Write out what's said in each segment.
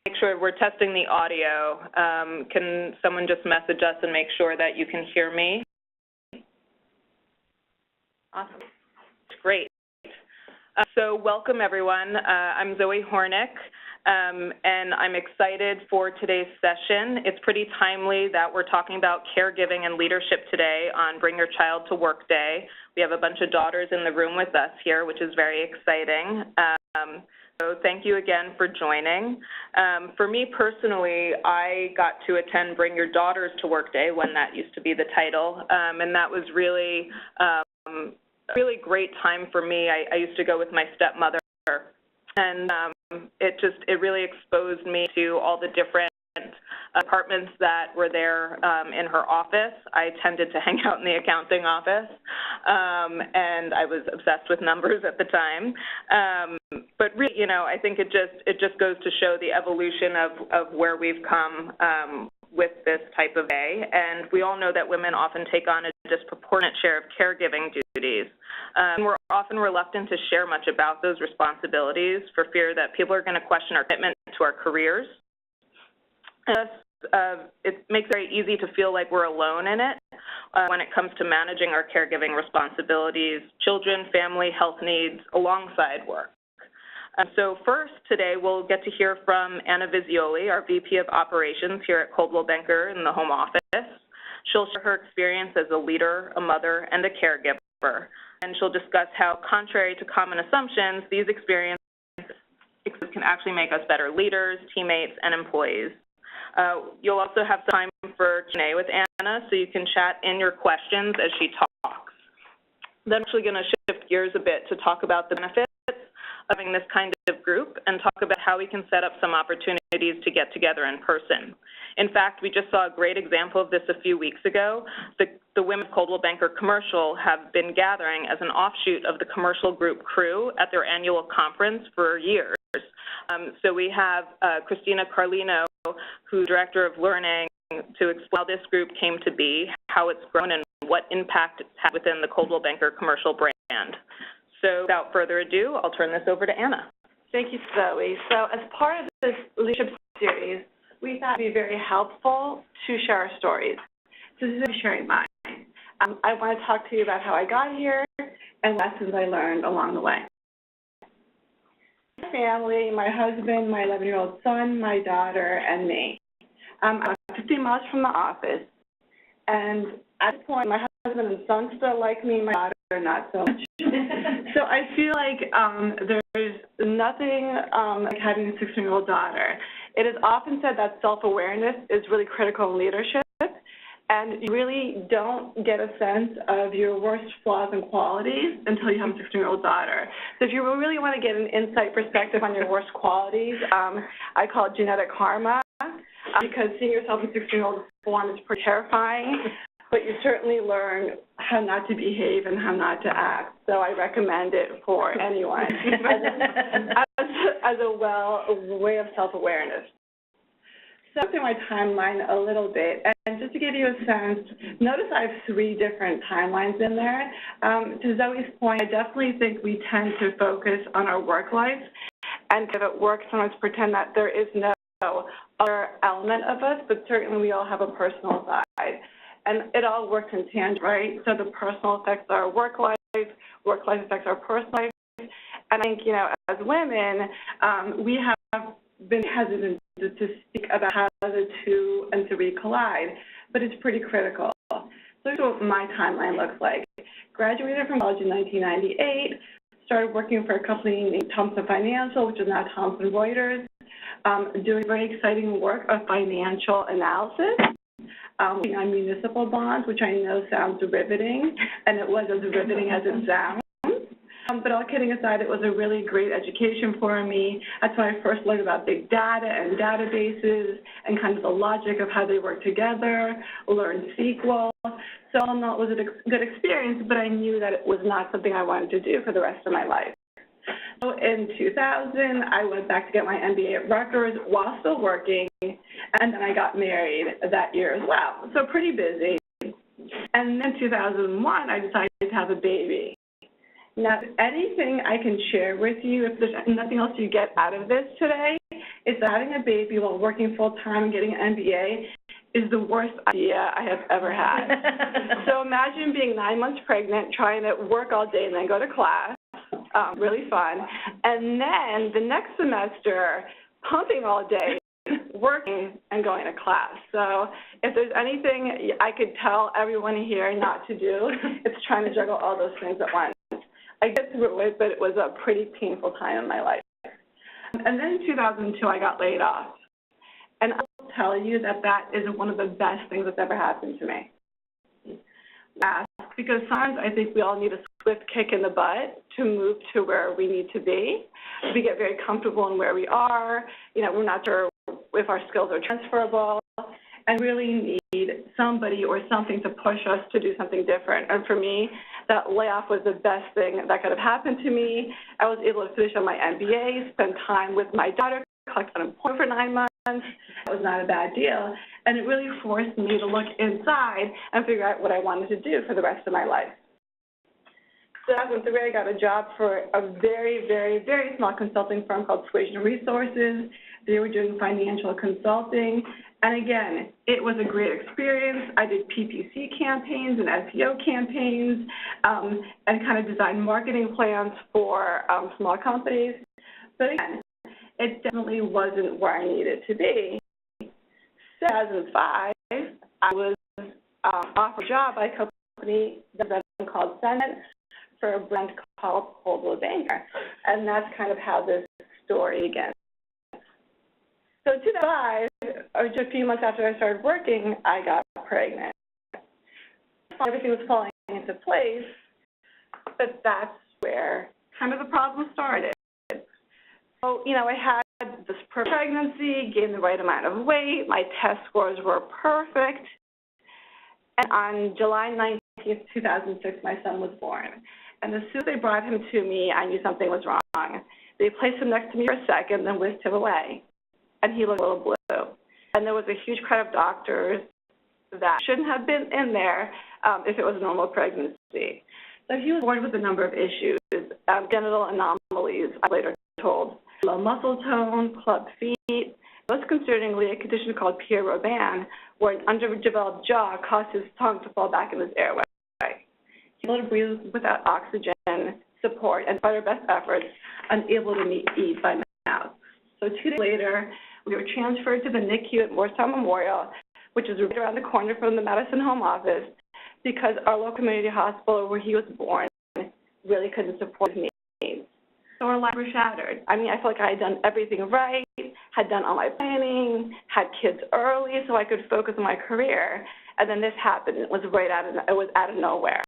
make sure we're testing the audio. Can someone just message us and make sure that you can hear me? Awesome. Great. So welcome, everyone. I'm Zoe Hornick, and I'm excited for today's session. It's pretty timely that we're talking about caregiving and leadership today on Bring Your Child to Work Day. We have a bunch of daughters in the room with us here, which is very exciting. So thank you again for joining. For me personally, I got to attend Bring Your Daughters to Work Day when that used to be the title, and that was really a really great time for me. I used to go with my stepmother, and it really exposed me to all the different departments that were there in her office. I tended to hang out in the accounting office, and I was obsessed with numbers at the time. But really, you know, I think it just goes to show the evolution of where we've come with this type of day. And we all know that women often take on a disproportionate share of caregiving duties. And we're often reluctant to share much about those responsibilities for fear that people are going to question our commitment to our careers. It makes it very easy to feel like we're alone in it when it comes to managing our caregiving responsibilities, children, family, health needs, alongside work. So first, today, we'll get to hear from Anna Vizioli, our VP of Operations here at Coldwell Banker in the home office. She'll share her experience as a leader, a mother, and a caregiver. And she'll discuss how, contrary to common assumptions, these experiences can actually make us better leaders, teammates, and employees. You'll also have some time for Q&A with Anna, so you can chat in your questions as she talks. Then I'm actually going to shift gears a bit to talk about the benefits of having this kind of group and talk about how we can set up some opportunities to get together in person. In fact, we just saw a great example of this a few weeks ago. The Women of Coldwell Banker Commercial have been gathering as an offshoot of the commercial group crew at their annual conference for years. So we have Christina Carlino, who's Director of Learning, to explain how this group came to be, how it's grown, and what impact it's had within the Coldwell Banker Commercial brand. So without further ado, I'll turn this over to Anna. Thank you, Zoe. So as part of this leadership series, we thought it would be very helpful to share our stories. So this is sharing mine. I want to talk to you about how I got here and lessons I learned along the way. My family, my husband, my 11-year-old son, my daughter, and me. I'm 15 miles from the office, and at this point, my husband and son still like me, my daughter not so much. So I feel like there's nothing like having a 16-year-old daughter. It is often said that self-awareness is really critical in leadership, and you really don't get a sense of your worst flaws and qualities until you have a 16-year-old daughter. So if you really want to get an insight perspective on your worst qualities, I call it genetic karma, because seeing yourself in 16-year-old form is pretty terrifying, but you certainly learn how not to behave and how not to act. So I recommend it for anyone as a way of self-awareness. So through my timeline a little bit, and just to give you a sense, notice I have 3 different timelines in there. To Zoe's point, I definitely think we tend to focus on our work life, and if it works, sometimes pretend that there is no other element of us, but certainly we all have a personal side. And it all works in tandem, right? So the personal affects our work life affects our personal life. And I think, you know, as women, we have been hesitant to speak about how the 2 and 3 collide, but it's pretty critical. So here's what my timeline looks like. Graduated from college in 1998, started working for a company named Thomson Financial, which is now Thomson Reuters, doing very exciting work of financial analysis. Working on municipal bonds, which I know sounds riveting, and it was as riveting as it sounds. But all kidding aside, it was a really great education for me. That's when I first learned about big data and databases and kind of the logic of how they work together, learned SQL. So all in all, it was a good experience, but I knew that it was not something I wanted to do for the rest of my life. So in 2000, I went back to get my MBA at Rutgers while still working, and then I got married that year as well. So pretty busy. And then in 2001, I decided to have a baby. Now, anything I can share with you, if there's nothing else you get out of this today, is that having a baby while working full-time and getting an MBA is the worst idea I have ever had. So imagine being 9 months pregnant, trying to work all day and then go to class, really fun, and then the next semester, pumping all day, working and going to class. So if there's anything I could tell everyone here not to do, it's trying to juggle all those things at once. I get through it, but it was a pretty painful time in my life. And then in 2002, I got laid off. And I'll tell you that that is one of the best things that's ever happened to me. Because sometimes I think we all need a swift kick in the butt to move to where we need to be. We get very comfortable in where we are. We're not sure if our skills are transferable, and really need somebody or something to push us to do something different. And for me, that layoff was the best thing that could have happened to me. I was able to finish on my MBA, spend time with my daughter, collect unemployment for 9 months. That was not a bad deal. And it really forced me to look inside and figure out what I wanted to do for the rest of my life. So in 2003, I got a job for a very, very, very small consulting firm called Suasion Resources. They were doing financial consulting. And again, it was a great experience. I did PPC campaigns and SEO campaigns and kind of designed marketing plans for small companies. But again, it definitely wasn't where I needed to be. So in 2005, I was offered a job by a company that called Senate for a brand called Coldwell Banker. And that's kind of how this story began. So in 2005, or just a few months after I started working, I got pregnant. Everything was falling into place, but that's where kind of the problem started. So, I had this pregnancy, gained the right amount of weight, my test scores were perfect, and on July 19th, 2006, my son was born. And as soon as they brought him to me, I knew something was wrong. They placed him next to me for a second, then whisked him away. And he looked a little blue. And there was a huge crowd of doctors that shouldn't have been in there if it was a normal pregnancy. So he was born with a number of issues, genital anomalies, I later told, low muscle tone, clubbed feet, most concerningly a condition called Pierre Robin, where an underdeveloped jaw caused his tongue to fall back in his airway. He was able to breathe without oxygen support, and despite our best efforts, unable to eat by mouth. So 2 days later, we were transferred to the NICU at Morristown Memorial, which is right around the corner from the Madison Home Office, because our local community hospital where he was born really couldn't support his needs. So our lives were shattered. I felt like I had done everything right, had done all my planning, had kids early so I could focus on my career, and then this happened. It was out of nowhere.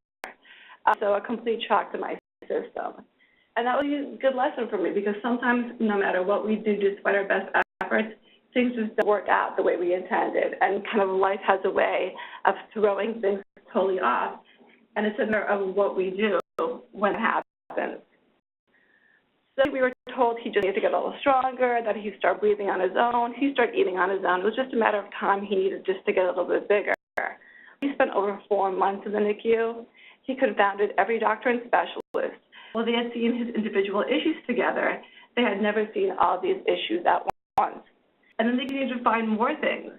So a complete shock to my system. And that was a good lesson for me, because sometimes no matter what we do, despite our best efforts, things just don't work out the way we intended. And kind of life has a way of throwing things totally off. And it's a matter of what we do when it happens. So we were told he just needed to get a little stronger, that he'd start breathing on his own. He started eating on his own. It was just a matter of time he needed just to get a little bit bigger. He spent over 4 months in the NICU. He confounded every doctor and specialist. While they had seen his individual issues together, they had never seen all these issues at once. And then they continued to find more things.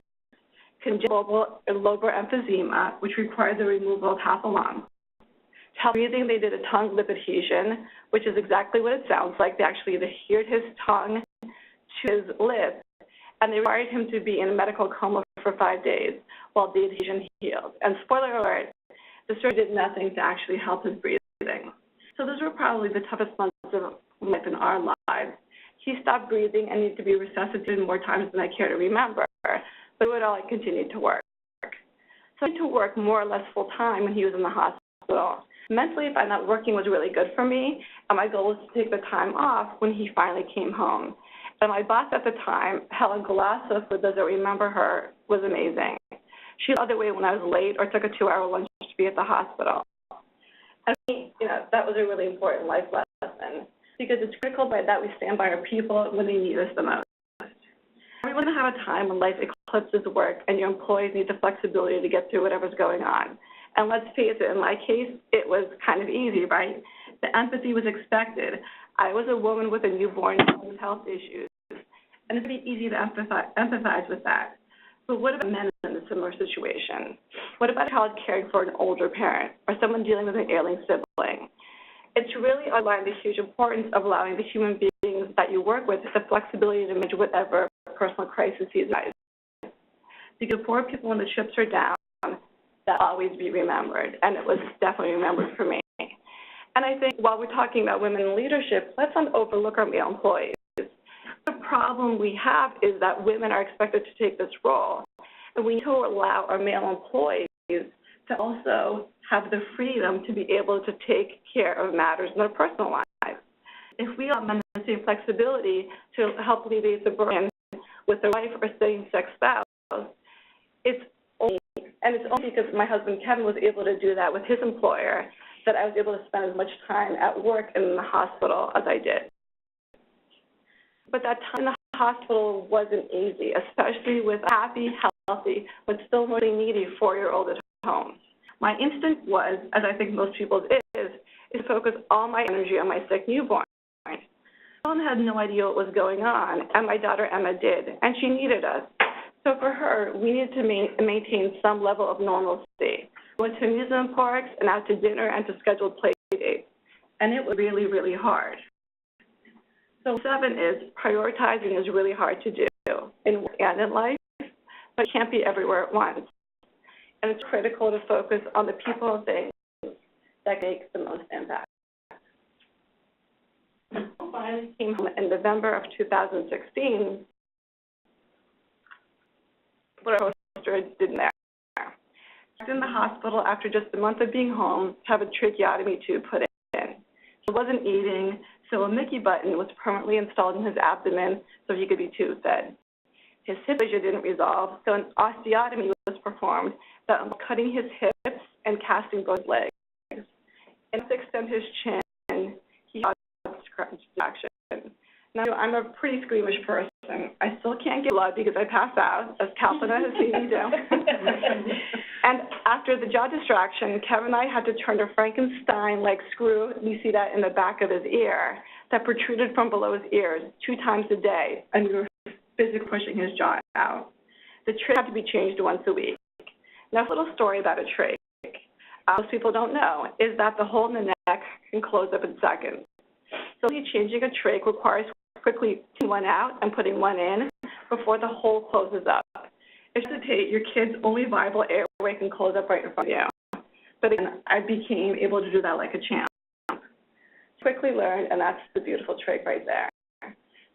Congenital lobar emphysema, which required the removal of half a lung. To help breathing, they did a tongue lip adhesion, which is exactly what it sounds like. They actually adhered his tongue to his lip, and they required him to be in a medical coma for 5 days while the adhesion healed. And spoiler alert, the surgery did nothing to actually help his breathing. So those were probably the toughest months of life in our lives. He stopped breathing and needed to be resuscitated more times than I care to remember, but through it all, I continued to work. So I had to work more or less full-time when he was in the hospital. Mentally, I found that working was really good for me, and my goal was to take the time off when he finally came home. And my boss at the time, Helen Galasso, for those that remember her, was amazing. She led the way when I was late or took a 2-hour lunch to be at the hospital. And for me, that was a really important life lesson, because it's critical that we stand by our people when they need us the most. Everyone's going to have a time when life eclipses work and your employees need the flexibility to get through whatever's going on. And let's face it, in my case, it was kind of easy, right? The empathy was expected. I was a woman with a newborn with health issues, And it's pretty easy to empathize with that. But what about men in a similar situation? What about a child caring for an older parent or someone dealing with an ailing sibling? It's really underlined the huge importance of allowing the human beings that you work with the flexibility to manage whatever personal crises arise. Because for people when the chips are down, that'll always be remembered, and it was definitely remembered for me. And I think while we're talking about women in leadership, let's not overlook our male employees. The problem we have is that women are expected to take this role, and we need to allow our male employees to also have the freedom to be able to take care of matters in their personal lives. If we allow men the same flexibility to help alleviate the burden with their wife or same-sex spouse, it's only because my husband Kevin was able to do that with his employer that I was able to spend as much time at work and in the hospital as I did. But that time in the hospital wasn't easy, especially with a happy, healthy, but still really needy 4-year-old at home. My instinct was, as I think most people's is to focus all my energy on my sick newborn. Ellen had no idea what was going on, and my daughter Emma did, and she needed us. So for her, we needed to maintain some level of normalcy. We went to amusement parks and out to dinner and to scheduled play dates, and it was really, really hard. So 7 is prioritizing is really hard to do in work and in life, but it can't be everywhere at once. And it's critical to focus on the people and things that make the most impact. I finally came home in November of 2016. What our poster didn't there. I was in the hospital after just a month of being home to have a tracheotomy tube put in. He wasn't eating, so a Mickey button was permanently installed in his abdomen so he could be tube fed. His hip dysplasia didn't resolve, so an osteotomy was performed that involved cutting his hips and casting both legs. And to extend his chin, he had distraction. Now, I'm a pretty squeamish person. I still can't get blood because I pass out, as Kalpana has seen me do. And after the jaw distraction, Kevin and I had to turn a Frankenstein-like screw, you see that in the back of his ear, that protruded from below his ears 2 times a day, and we were physically pushing his jaw out. The trach had to be changed once a week. Now, a little story about a trach. Most people don't know is that the hole in the neck can close up in seconds. So changing a trach requires quickly taking one out and putting one in before the hole closes up. If you hesitate, your kid's only viable airway can close up right in front of you. But again, I became able to do that like a champ. Quickly learned, and that's the beautiful trach right there.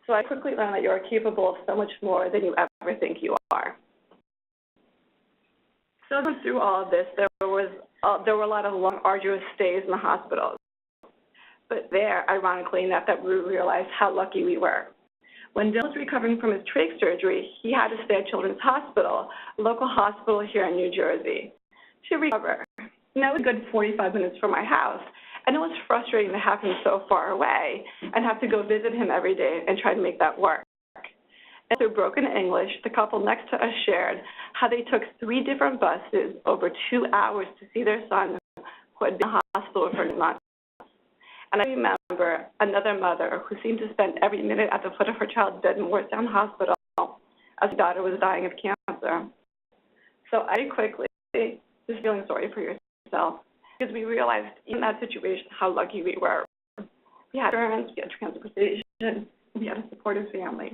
So I quickly learned that you are capable of so much more than you ever think you are. So through all of this, there were a lot of long, arduous stays in the hospitals. But there, ironically enough, that we realized how lucky we were. When Dylan was recovering from his trach surgery, he had to stay at Children's Hospital, a local hospital here in New Jersey, to recover. And that was a good 45 minutes from my house, and it was frustrating to have him so far away and have to go visit him every day and try to make that work. And through broken English, the couple next to us shared how they took 3 different buses over 2 hours to see their son, who had been in the hospital for months. And I remember another mother who seemed to spend every minute at the foot of her child's bed in Warstown Hospital as her daughter was dying of cancer. So I quickly just feeling sorry for yourself, because we realized in that situation how lucky we were. We had insurance, we had transportation, we had a supportive family.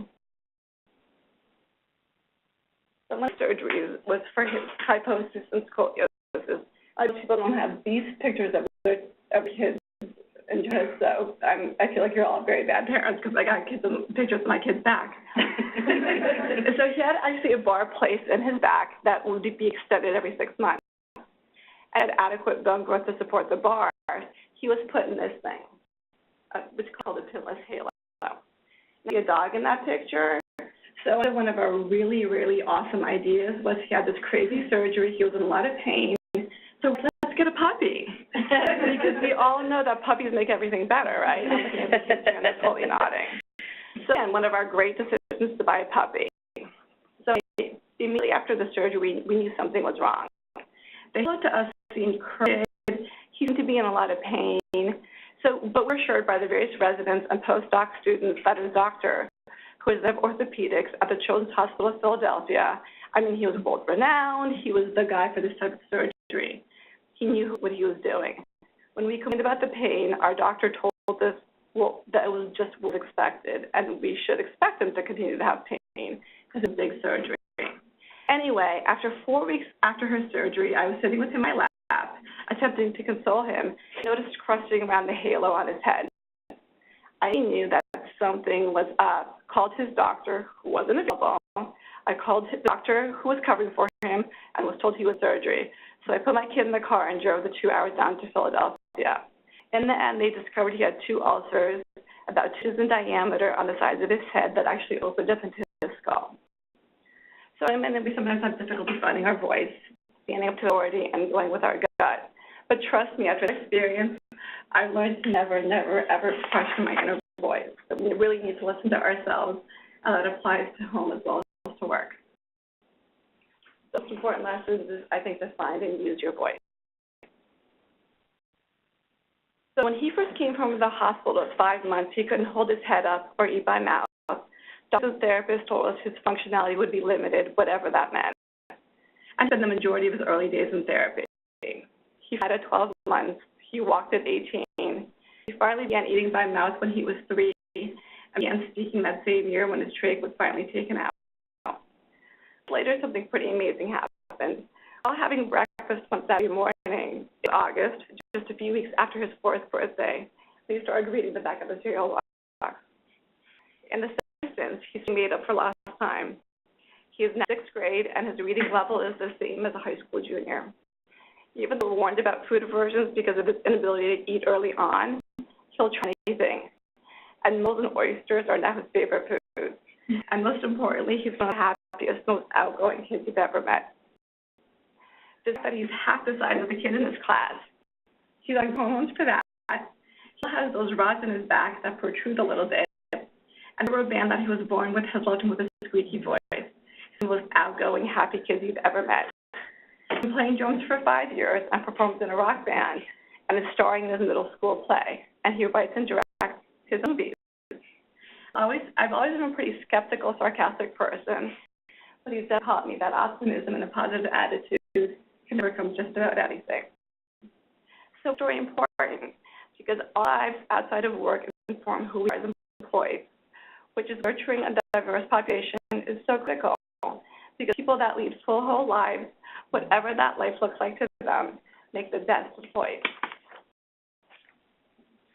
So my surgery was for his kyphosis and scoliosis. People don't have these pictures of every kid. And just so I feel like you're all very bad parents because I got pictures of my kid's back. So he had actually a bar placed in his back that would be extended every 6 months. And adequate bone growth to support the bar. He was put in this thing, which is called a pinless halo. You see a dog in that picture. So one of our really, really awesome ideas was he had this crazy surgery. He was in a lot of pain. So let's get a puppy. Because we all know that puppies make everything better, right? And it's totally nodding. So again, one of our great decisions to buy a puppy. So immediately after the surgery, we knew something was wrong. The halo to us seemed crooked. He seemed to be in a lot of pain. So, but we're assured by the various residents and postdoc students that his doctor, who is of orthopedics at the Children's Hospital of Philadelphia. I mean, he was world-renowned. He was the guy for this type of surgery. He knew what he was doing. When we complained about the pain, our doctor told us that it was just what was expected, and we should expect him to continue to have pain because it's a big surgery. Anyway, after 4 weeks after her surgery, I was sitting with him in my lap, attempting to console him. I noticed crusting around the halo on his head. I knew that something was up, called his doctor, who wasn't available. I called his doctor, who was covering for him, and was told he was surgery. So I put my kid in the car and drove the 2 hours down to Philadelphia. In the end, they discovered he had 2 ulcers, about 2 inches in diameter on the sides of his head that actually opened up into his skull. So I mean, we sometimes have difficulty finding our voice, standing up to authority, and going with our gut. But trust me, after this experience, I learned to never, ever question my inner voice. That we really need to listen to ourselves, and that applies to home as well as to work. The most important lesson is, I think, to find and use your voice. So when he first came from the hospital at 5 months, he couldn't hold his head up or eat by mouth. Doctors and therapists told us his functionality would be limited, whatever that meant. I spent the majority of his early days in therapy. He died at 12 months. He walked at 18. He finally began eating by mouth when he was 3 and began speaking that same year when his trach was finally taken out. Later, something pretty amazing happened. While having breakfast one Saturday morning in August, just a few weeks after his 4th birthday, we started reading the back of the cereal box. In the since he's made up for lost time. He is now 6th grade, and his reading level is the same as a high school junior. Even though we're warned about food aversions because of his inability to eat early on, he'll try anything. And mussels and oysters are now his favorite foods. And most importantly, he's one of the happiest, most outgoing kids you've ever met. This that he's half the size of the kid in his class. He's on hormones for that. He has those rods in his back that protrude a little bit. And the rubber band that he was born with has left him with a squeaky voice. He's the most outgoing, happy kid you've ever met. He's been playing drums for 5 years and performs in a rock band and is starring in his middle school play. And he writes and directs his movies. I've always been a pretty skeptical, sarcastic person, but he's taught me that optimism and a positive attitude can never come just about anything. So it's very important because all lives outside of work inform who we are as employees, which is nurturing a diverse population is so critical because people that lead full whole lives, whatever that life looks like to them, make the best employees.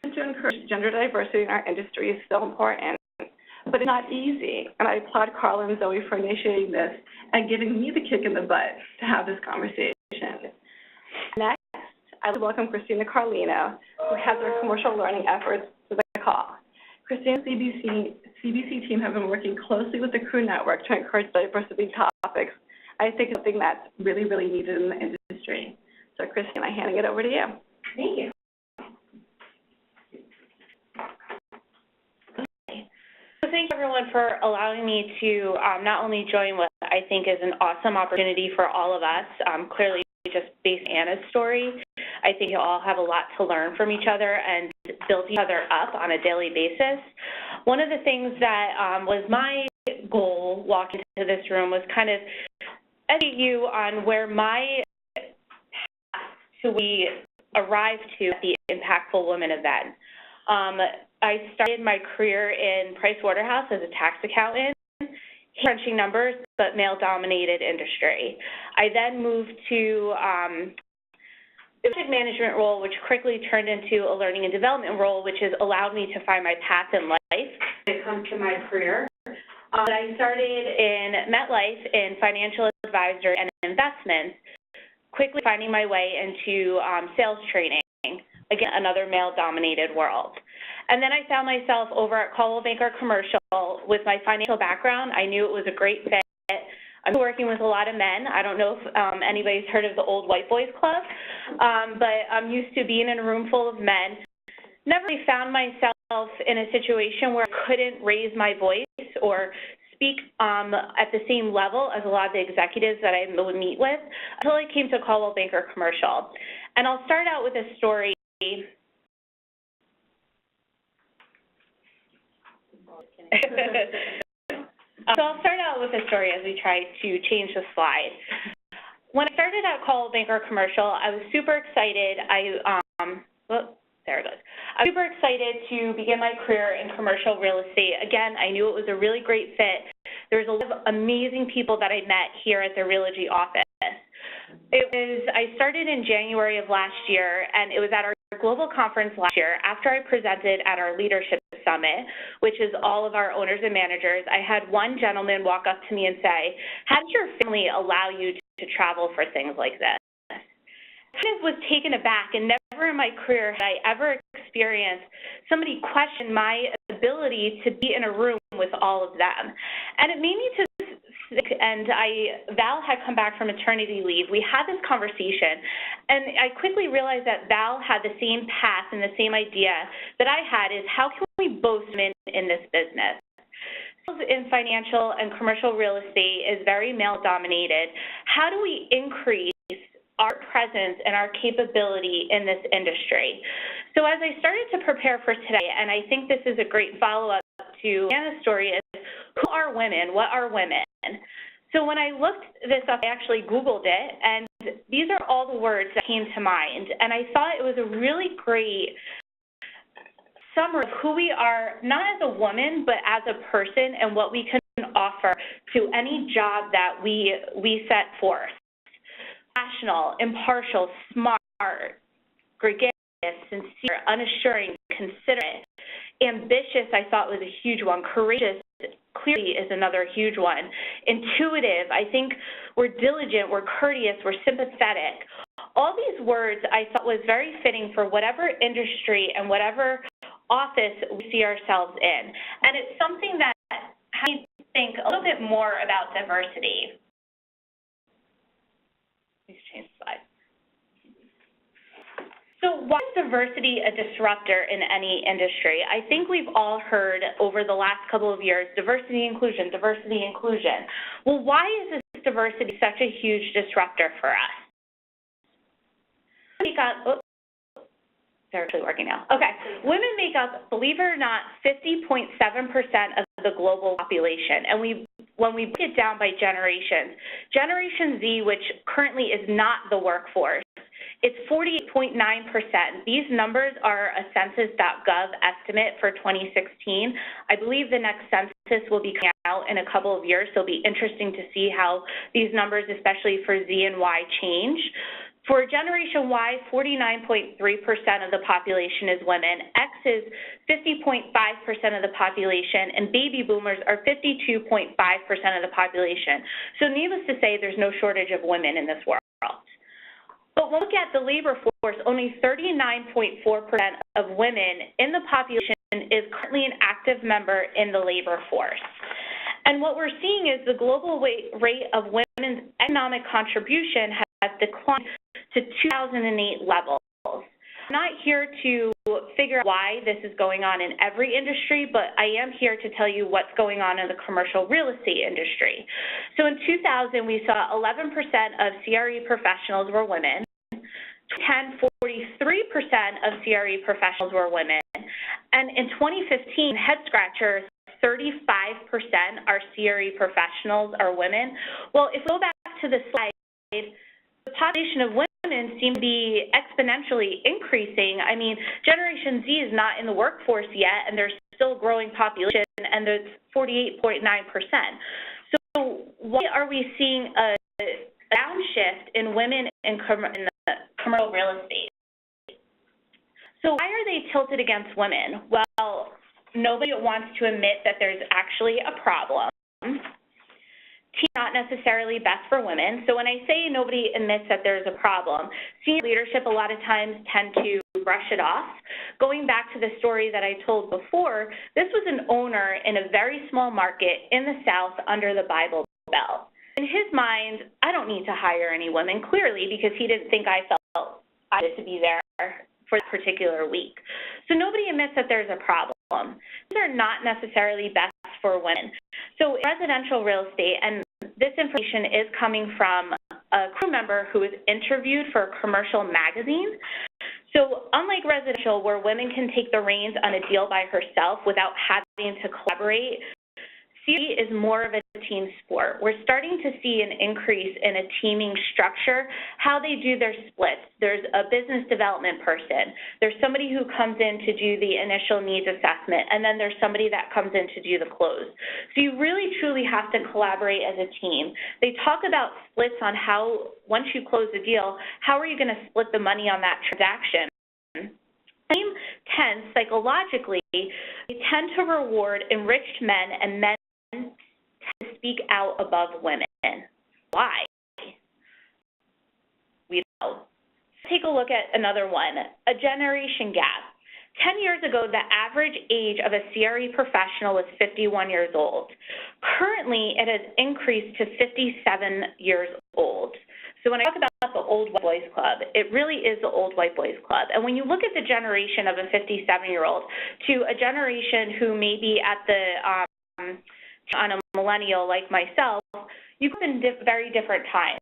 To encourage gender diversity in our industry is so important, but it's not easy, and I applaud Carla and Zoe for initiating this and giving me the kick in the butt to have this conversation. Next, I would welcome Christina Carlino, who has our commercial learning efforts to the call. Christina's CBC team have been working closely with the Crew Network to encourage diversity topics. I think it's something that's really, really needed in the industry. So Christina, I'm handing it over to you. Thank you. So thank you everyone for allowing me to not only join what I think is an awesome opportunity for all of us, clearly just based on Anna's story. I think you all have a lot to learn from each other and build each other up on a daily basis. One of the things that was my goal walking into this room was kind of educate you on where my path to we arrived to at the Impactful Women event. I started my career in Pricewaterhouse as a tax accountant, crunching numbers, but male-dominated industry. I then moved to a project management role, which quickly turned into a learning and development role, which has allowed me to find my path in life when it comes to my career. I started in MetLife in financial advisory and investments, quickly finding my way into sales training, again, another male-dominated world. And then I found myself over at Coldwell Banker Commercial with my financial background. I knew it was a great fit. I'm working with a lot of men. I don't know if anybody's heard of the Old White Boys Club, but I'm used to being in a room full of men. Never really found myself in a situation where I couldn't raise my voice or speak at the same level as a lot of the executives that I would meet with until I came to Coldwell Banker Commercial. And I'll start out with a story. So I'll start out with a story as we try to change the slide. When I started at Coldwell Banker Commercial, I was super excited. There it goes. I'm super excited to begin my career in commercial real estate. Again, I knew it was a really great fit. There was a lot of amazing people that I met here at the Realogy office. I started in January of last year, and it was at our global conference last year after I presented at our leadership summit, which is all of our owners and managers. I had one gentleman walk up to me and say, "How does your family allow you to travel for things like this?" I kind of was taken aback, and never in my career had I ever experienced somebody question my ability to be in a room with all of them. And it made me to think, and Val had come back from maternity leave. We had this conversation, and I quickly realized that Val had the same path and the same idea that I had, is how can we both win in this business? In financial and commercial real estate is very male-dominated. How do we increase our presence and our capability in this industry? So as I started to prepare for today, and I think this is a great follow-up to Anna's story, is who are women? What are women? So when I looked this up, I actually Googled it, and these are all the words that came to mind. And I thought it was a really great summary of who we are, not as a woman, but as a person, and what we can offer to any job that we set forth. Rational, impartial, smart, gregarious, sincere, unassuring, considerate. Ambitious, I thought, was a huge one. Courageous, clearly, is another huge one. Intuitive, I think we're diligent, we're courteous, we're sympathetic. All these words I thought was very fitting for whatever industry and whatever office we see ourselves in. And it's something that has me think a little bit more about diversity. Please change the slide. So why is diversity a disruptor in any industry? I think we've all heard over the last couple of years, diversity, inclusion, diversity, inclusion. Well, why is this diversity such a huge disruptor for us? They're actually working now. Okay. Women make up, believe it or not, 50.7% of the global population. And when we break it down by generations, Generation Z, which currently is not the workforce, it's 48.9%. These numbers are a census.gov estimate for 2016. I believe the next census will be coming out in a couple of years, so it'll be interesting to see how these numbers, especially for Z and Y, change. For Generation Y, 49.3% of the population is women. X is 50.5% of the population, and baby boomers are 52.5% of the population. So needless to say, there's no shortage of women in this world. But when we look at the labor force, only 39.4% of women in the population is currently an active member in the labor force. And what we're seeing is the global rate of women's economic contribution has declined to 2008 levels. I'm not here to figure out why this is going on in every industry, but I am here to tell you what's going on in the commercial real estate industry. So in 2000, we saw 11% of CRE professionals were women. 43% of CRE professionals were women. And in 2015, head scratcher, 35% are CRE professionals are women. Well, if we go back to the slide, the population of women seem to be exponentially increasing. I mean, Generation Z is not in the workforce yet, and there's still a growing population, and there's 48.9%. So why are we seeing a downshift in women in the commercial real estate? So why are they tilted against women? Well, nobody wants to admit that there's actually a problem. Not necessarily best for women. So when I say nobody admits that there's a problem, senior leadership a lot of times tend to brush it off. Going back to the story that I told before, this was an owner in a very small market in the South under the Bible Belt. In his mind, I don't need to hire any women, clearly, because he didn't think I felt I had to be there for that particular week. So nobody admits that there's a problem. These are not necessarily best for women. So in residential real estate, and this information is coming from a crew member who was interviewed for a commercial magazine. So unlike residential, where women can take the reins on a deal by herself without having to collaborate, CRG is more of a team sport. We're starting to see an increase in a teaming structure, how they do their splits. There's a business development person. There's somebody who comes in to do the initial needs assessment, and then there's somebody that comes in to do the close. So you really, truly have to collaborate as a team. They talk about splits on how, once you close the deal, how are you going to split the money on that transaction? Team tends, psychologically, they tend to reward enriched men, and men tend to speak out above women. Why? We don't know. Take a look at another one, a generation gap. 10 years ago, the average age of a CRE professional was 51 years old. Currently, it has increased to 57 years old. So when I talk about the old white boys club, it really is the old white boys club. And when you look at the generation of a 57-year-old to a generation who may be at the on a millennial like myself, you come in very different times.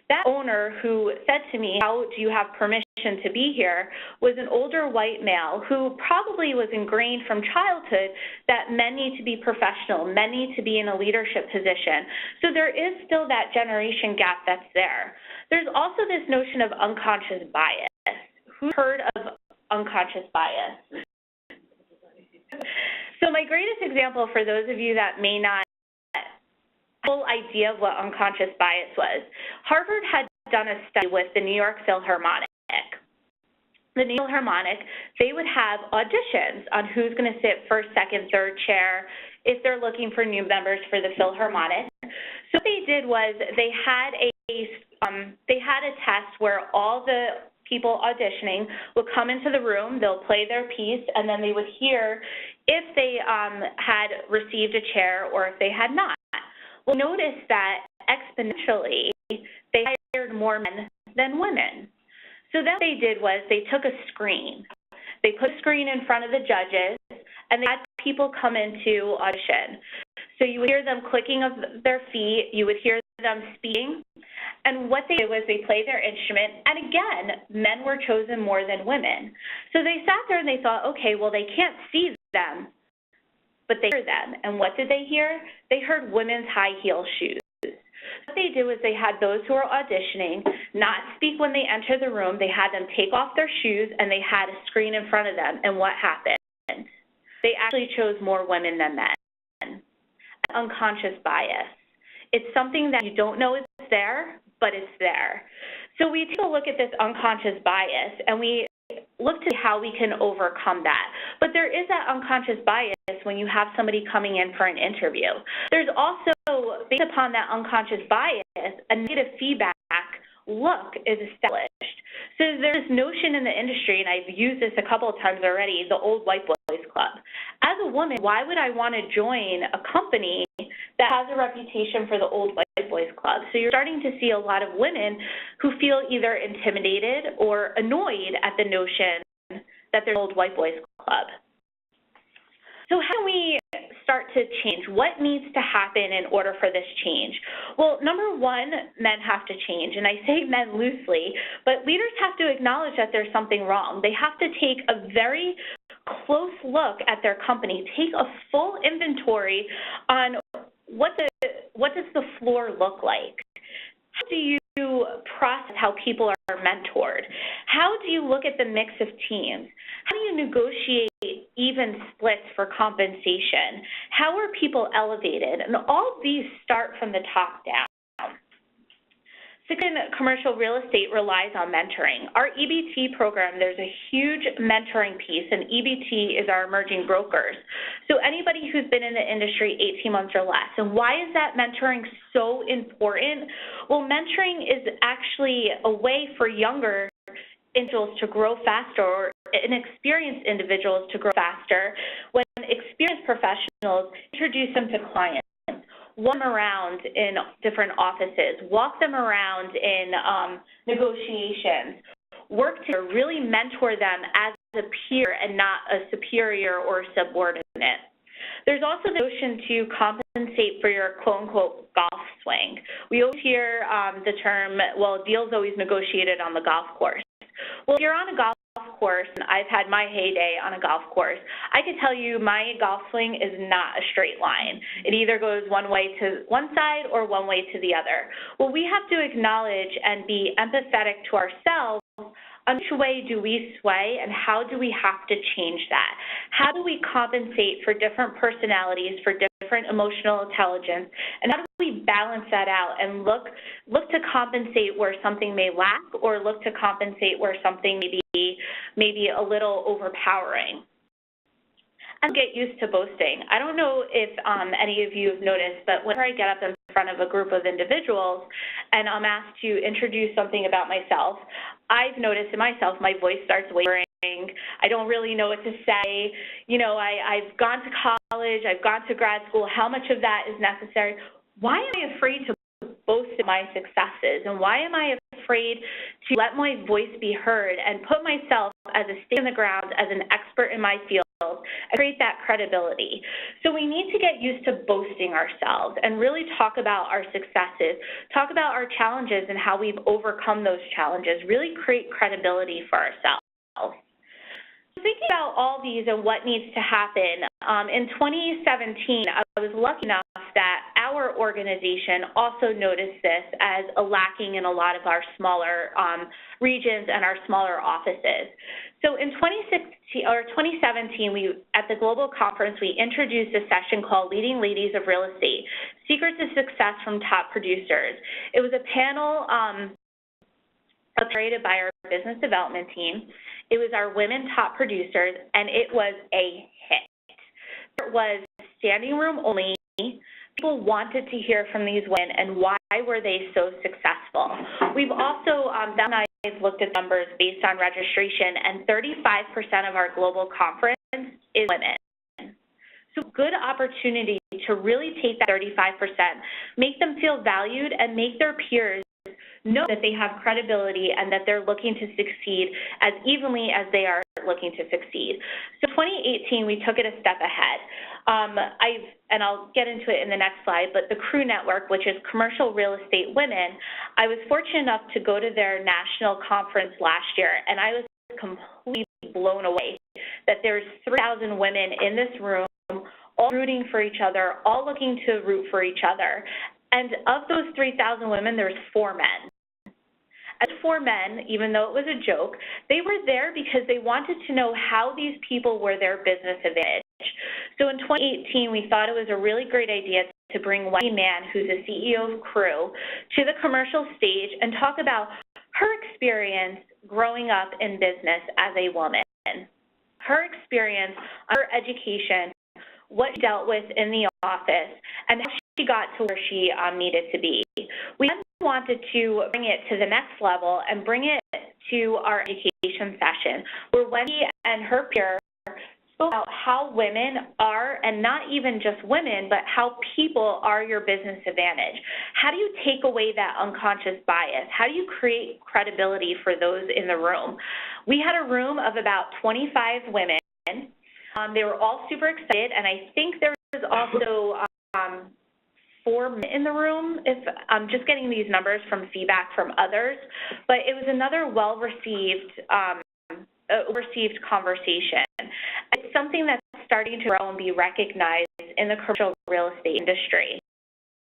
That owner who said to me, "How do you have permission to be here?" was an older white male who probably was ingrained from childhood that men need to be professional, men need to be in a leadership position. So there is still that generation gap that's there. There's also this notion of unconscious bias. Who's heard of unconscious bias? So my greatest example for those of you that may not full idea of what unconscious bias was. Harvard had done a study with the New York Philharmonic. The New York Philharmonic, they would have auditions on who's going to sit first, second, third chair if they're looking for new members for the Philharmonic. So what they did was they had a test where all the people auditioning would come into the room, they'll play their piece, and then they would hear if they had received a chair or if they had not. Well, notice that exponentially, they hired more men than women. So then what they did was they took a screen. They put a screen in front of the judges, and they had people come into audition. So you would hear them clicking of their feet. You would hear them speaking. And what they did was they played their instrument. And again, men were chosen more than women. So they sat there and they thought, okay, well, they can't see them, but they hear them. And what did they hear? They heard women's high heel shoes. What they did was they had those who were auditioning not speak when they enter the room. They had them take off their shoes, and they had a screen in front of them. And what happened? They actually chose more women than men. Unconscious bias. It's something that you don't know is there, but it's there. So we take a look at this unconscious bias, and we look to how we can overcome that. But there is that unconscious bias when you have somebody coming in for an interview. There's also, based upon that unconscious bias, a negative feedback look is established. So there's this notion in the industry, and I've used this a couple of times already, the old white boys club. As a woman, why would I want to join a company that has a reputation for the old white boys club? So you're starting to see a lot of women who feel either intimidated or annoyed at the notion that there's an old white boys club. So how do we start to change? What needs to happen in order for this change? Well, number one, men have to change. And I say men loosely, but leaders have to acknowledge that there's something wrong. They have to take a very close look at their company, take a full inventory on what does the floor look like? How do you process how people are mentored? How do you look at the mix of teams? How do you negotiate even splits for compensation? How are people elevated? And all of these start from the top down. Second, commercial real estate relies on mentoring. Our EBT program, there's a huge mentoring piece, and EBT is our emerging brokers. So anybody who's been in the industry 18 months or less. And why is that mentoring so important? Well, mentoring is actually a way for younger individuals to grow faster, or inexperienced individuals to grow faster, when experienced professionals introduce them to clients. Walk them around in different offices, walk them around in negotiations, work to really mentor them as a peer and not a superior or subordinate. There's also the notion to compensate for your quote-unquote golf swing. We always hear the term, well, a deal's always negotiated on the golf course. Well, if you're on a golf course, and I've had my heyday on a golf course, I can tell you my golf swing is not a straight line. It either goes one way to one side or one way to the other. Well, we have to acknowledge and be empathetic to ourselves on which way do we sway and how do we have to change that? How do we compensate for different personalities, for different emotional intelligence, and how do we balance that out and look to compensate where something may lack or look to compensate where something may be a little overpowering? And get used to boasting. I don't know if any of you have noticed, but whenever I get up in front of a group of individuals and I'm asked to introduce something about myself, I've noticed in myself my voice starts wavering. I don't really know what to say. You know, I've gone to college, I've gone to grad school. How much of that is necessary? Why am I afraid to boast of my successes? And why am I afraid to let my voice be heard and put myself as a stake in the ground, as an expert in my field, and create that credibility? So we need to get used to boasting ourselves and really talk about our successes, talk about our challenges and how we've overcome those challenges, really create credibility for ourselves. Thinking about all these and what needs to happen, in 2017, I was lucky enough that our organization also noticed this as a lacking in a lot of our smaller regions and our smaller offices. So in 2017, at the global conference, we introduced a session called Leading Ladies of Real Estate, Secrets of Success from Top Producers. It was a panel created by our business development team. It was our women top producers, and it was a hit. It was standing room only. People wanted to hear from these women and why were they so successful. We've also, I've looked at numbers based on registration, and 35% of our global conference is women. So good opportunity to really take that 35%, make them feel valued, and make their peers know that they have credibility and that they're looking to succeed as evenly as they are looking to succeed. So 2018, we took it a step ahead. And I'll get into it in the next slide, but the CREW Network, which is Commercial Real Estate Women, I was fortunate enough to go to their national conference last year, and I was completely blown away that there's 3,000 women in this room, all rooting for each other, all looking to root for each other. And of those 3,000 women, there's 4 men. And 4 men, even though it was a joke, they were there because they wanted to know how these people were their business advantage. So in 2018, we thought it was a really great idea to bring Wendy Mann, who's the CEO of CREW, to the commercial stage and talk about her experience growing up in business as a woman, her experience, her education, what she dealt with in the office, and how she got to where she needed to be. We then wanted to bring it to the next level and bring it to our education session, where Wendy and her peer spoke about how women are, and not even just women, but how people are your business advantage. How do you take away that unconscious bias? How do you create credibility for those in the room? We had a room of about 25 women. They were all super excited, and I think there was also 4 men in the room. If I'm just getting these numbers from feedback from others, but it was another well-received conversation. It's something that's starting to grow and be recognized in the commercial real estate industry.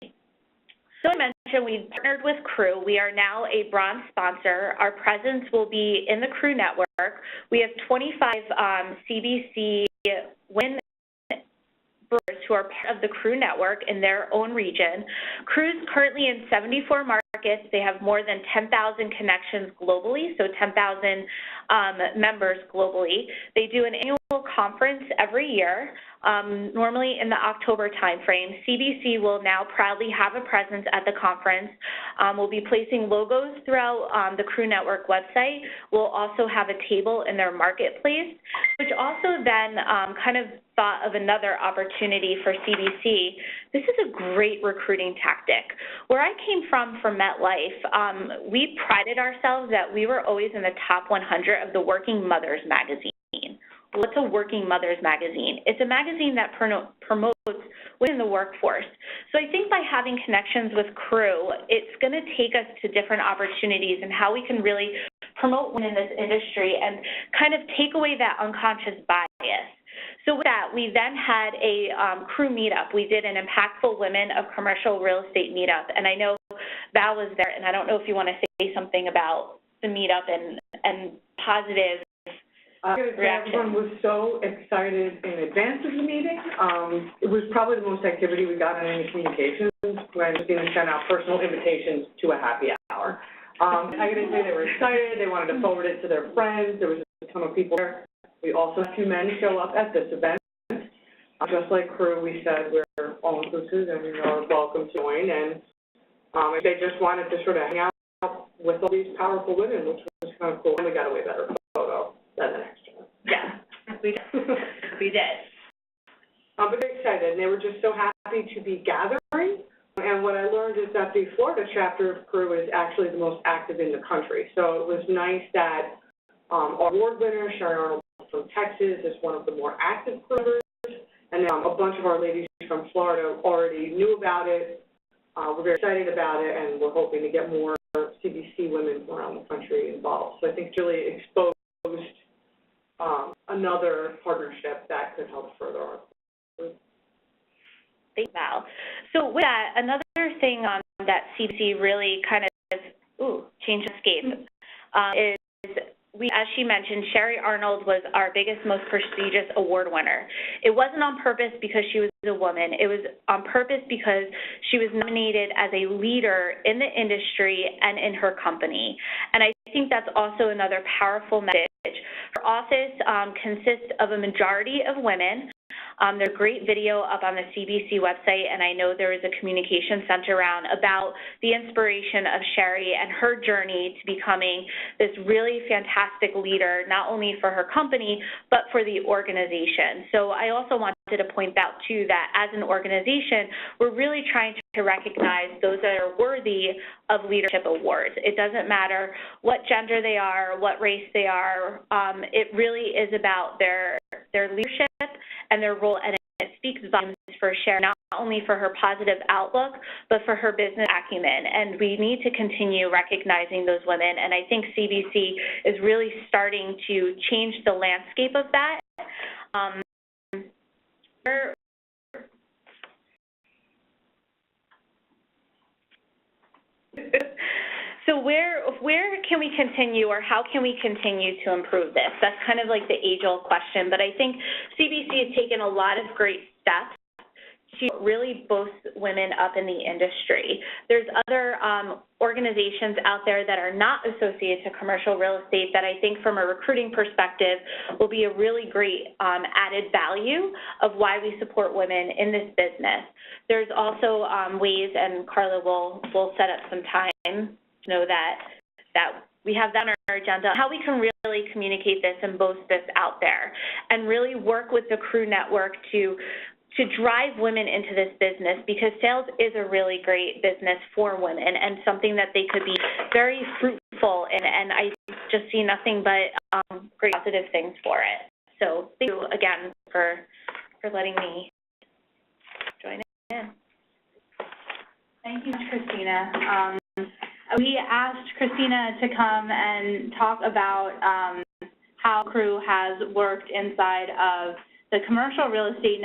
So I mentioned we've partnered with CREW. We are now a bronze sponsor. Our presence will be in the CREW Network. We have 25 CBC women brokers who are part of the CREW Network in their own region. CREW's currently in 74 markets. They have more than 10,000 connections globally, so 10,000 members globally. They do an annual conference every year, normally in the October timeframe. CBC will now proudly have a presence at the conference. We'll be placing logos throughout the CREW Network website. We'll also have a table in their marketplace, which also then kind of thought of another opportunity for CBC. This is a great recruiting tactic. Where I came from MetLife, we prided ourselves that we were always in the top 100 of the Working Mothers magazine. What's a Working Mothers magazine? It's a magazine that promotes women in the workforce. So I think by having connections with CREW, it's going to take us to different opportunities and how we can really promote women in this industry and kind of take away that unconscious bias. So with that, we then had a crew meetup. We did an Impactful Women of Commercial Real Estate meetup, and I know Val was there, and I don't know if you want to say something about the meetup and positive reaction. Everyone was so excited in advance of the meeting. It was probably the most activity we got in any communications when we sent out personal invitations to a happy hour. I got to say they were excited. They wanted to forward it to their friends. There was a ton of people there. We also had 2 men show up at this event. Just like crew, we said we're all inclusive and you're welcome to join. And they just wanted to sort of hang out with all these powerful women, which was kind of cool. And we got a way better photo than the next one. Yeah, we did. We did. But they're excited, and they were just so happy to be gathering. And what I learned is that the Florida chapter of crew is actually the most active in the country. So it was nice that our award winner, Sherry Arnold from Texas, is one of the more active crew members. And a bunch of our ladies from Florida already knew about it. We're very excited about it, and we're hoping to get more CBC women from around the country involved. So I think it's really exposed another partnership that could help further our group. Thank you, Val. So with that, another thing that CBC really kind of changed the scape is as she mentioned, Sherry Arnold was our biggest, most prestigious award winner. It wasn't on purpose because she was a woman. It was on purpose because she was nominated as a leader in the industry and in her company. And I think that's also another powerful message. Her office consists of a majority of women. There's a great video up on the CBC website, and I know there is a communication center around about the inspiration of Sherry and her journey to becoming this really fantastic leader, not only for her company, but for the organization. So I also wanted to point out, too, that as an organization, we're really trying to recognize those that are worthy of leadership awards. It doesn't matter what gender they are, what race they are. It really is about their leadership and their role, and it speaks volumes for Sherry, not only for her positive outlook, but for her business acumen. And we need to continue recognizing those women, and I think CBC is really starting to change the landscape of that. So where can we continue, or how can we continue to improve this? That's kind of like the age-old question, but I think CBC has taken a lot of great steps to really boost women up in the industry. There's other organizations out there that are not associated to commercial real estate that I think from a recruiting perspective will be a really great added value of why we support women in this business. There's also ways, and Carla will set up some time to know that we have that on our agenda, how we can really communicate this and boast this out there and really work with the crew network to drive women into this business, because sales is a really great business for women and something that they could be very fruitful in, and I just see nothing but great positive things for it. So thank you again for letting me join in. Thank you, Christina. We asked Christina to come and talk about how crew has worked inside of the commercial real estate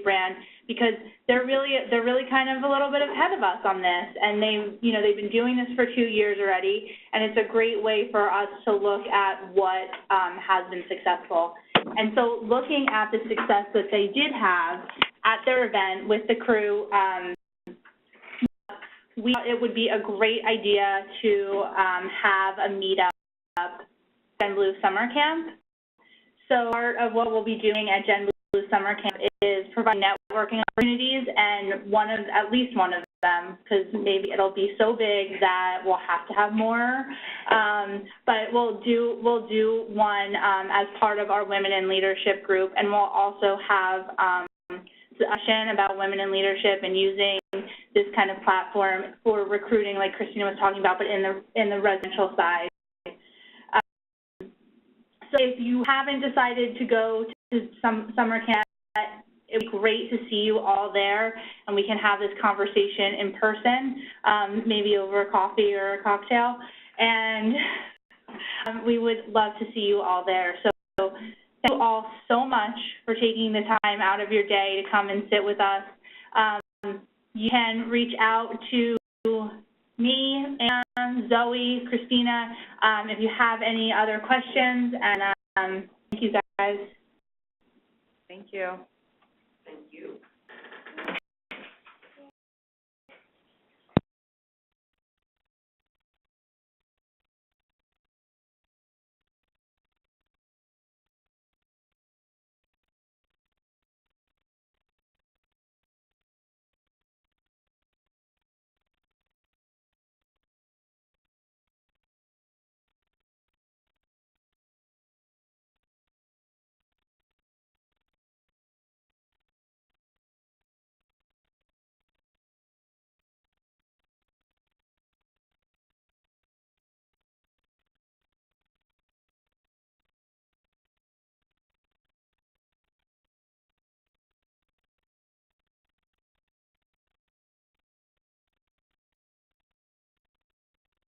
brand, because they're really kind of a little bit ahead of us on this, and they've been doing this for 2 years already, and it's a great way for us to look at what has been successful. And so, looking at the success that they did have at their event with the crew, we thought it would be a great idea to have a meetup Gen Blue Summer Camp. So part of what we'll be doing at Gen Blue Summer Camp is provide networking opportunities, and at least one of them, because maybe it'll be so big that we'll have to have more. But we'll do one as part of our Women in Leadership group, and we'll also have discussion about women in leadership and using this kind of platform for recruiting, like Christina was talking about, but in the residential side. So if you haven't decided to go to some summer camp, it would be great to see you all there, and we can have this conversation in person, maybe over a coffee or a cocktail. and we would love to see you all there. So thank you all so much for taking the time out of your day to come and sit with us. You can reach out to me and Zoe, Christina, if you have any other questions, and thank you guys. Thank you. Thank you.